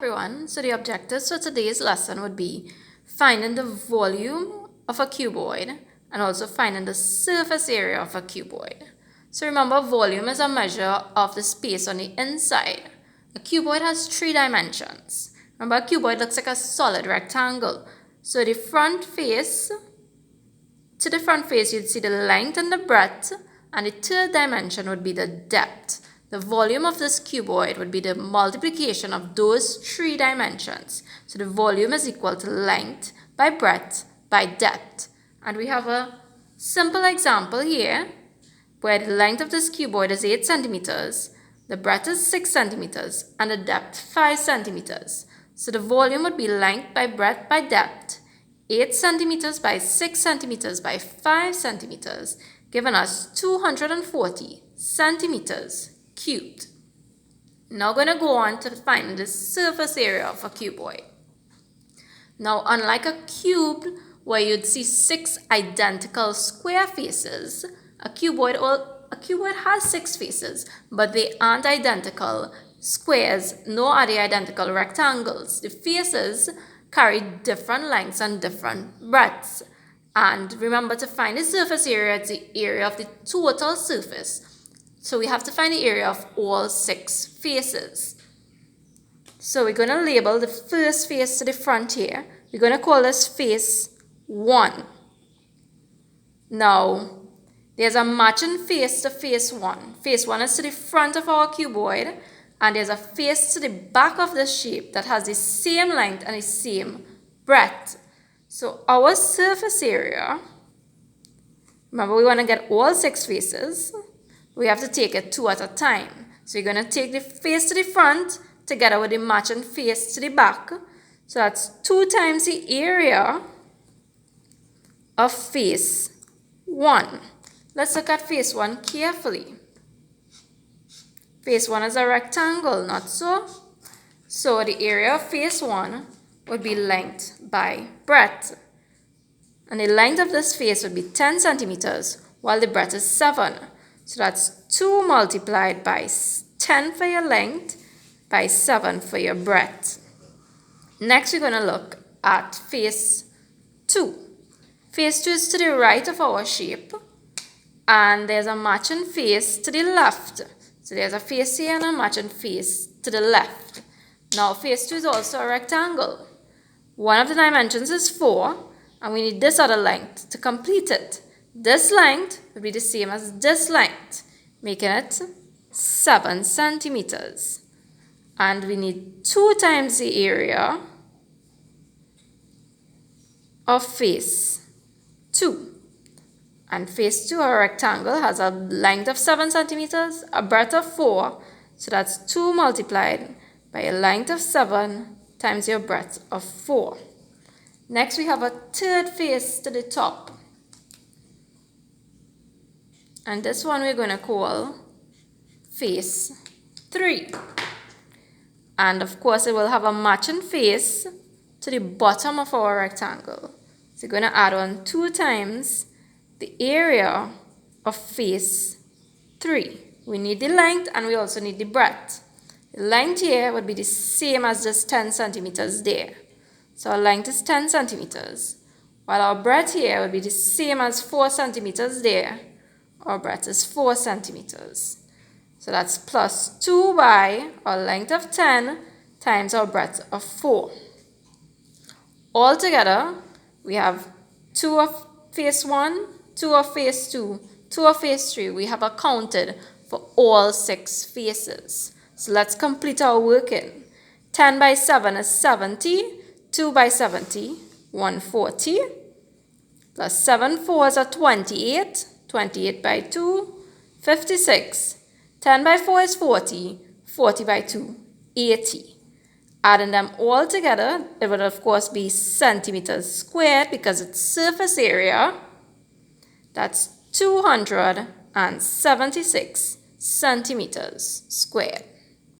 Everyone, so the objectives for today's lesson would be finding the volume of a cuboid and also finding the surface area of a cuboid. So remember, volume is a measure of the space on the inside. A cuboid has 3 dimensions. Remember, a cuboid looks like a solid rectangle. So to the front face, you'd see the length and the breadth, and the third dimension would be the depth. The volume of this cuboid would be the multiplication of those 3 dimensions. So the volume is equal to length by breadth by depth. And we have a simple example here where the length of this cuboid is 8 centimeters, the breadth is 6 centimeters, and the depth 5 centimeters. So the volume would be length by breadth by depth, 8 centimeters by 6 centimeters by 5 centimeters, giving us 240 centimeters cubed. Now we're going to go on to find the surface area of a cuboid. Now, unlike a cube where you'd see 6 identical square faces, a cuboid has 6 faces, but they aren't identical squares, nor are they identical rectangles. The faces carry different lengths and different breadths. And remember, to find the surface area, it's the area of the total surface. So we have to find the area of all 6 faces. So we're going to label the first face to the front here. We're going to call this face 1. Now, there's a matching face to face 1. Face 1 is to the front of our cuboid, and there's a face to the back of the shape that has the same length and the same breadth. So our surface area, remember we want to get all 6 faces. We have to take it 2 at a time. So you're going to take the face to the front together with the matching face to the back. So that's 2 times the area of face 1. Let's look at face 1 carefully. Face 1 is a rectangle, not so? So the area of face 1 would be length by breadth. And the length of this face would be 10 centimeters, while the breadth is 7. So that's 2 multiplied by 10 for your length by 7 for your breadth. Next, we're going to look at face 2. Face 2 is to the right of our shape, and there's a matching face to the left. So there's a face here and a matching face to the left. Now, face 2 is also a rectangle. One of the dimensions is 4, and we need this other length to complete it. This length will be the same as this length, making it 7 centimeters. And we need 2 times the area of face 2. And face 2, our rectangle, has a length of 7 centimeters, a breadth of 4. So that's 2 multiplied by a length of 7 times your breadth of 4. Next, we have a third face to the top. And this one we're going to call face 3. And of course, it will have a matching face to the bottom of our rectangle. So we're going to add on 2 times the area of face 3. We need the length and we also need the breadth. The length here would be the same as this 10 centimeters there. So our length is 10 centimeters, while our breadth here would be the same as 4 centimeters there. Our breadth is 4 centimeters. So that's plus 2 by our length of 10 times our breadth of 4. Altogether, we have 2 of face 1, 2 of face 2, 2 of face 3. We have accounted for all 6 faces. So let's complete our working. 10 by 7 is 70. 2 by 70, 140. Plus 7 4s are 28. 28 by 2, 56. 10 by 4 is 40. 40 by 2, 80. Adding them all together, it would of course be centimeters squared because it's surface area. That's 276 centimeters squared.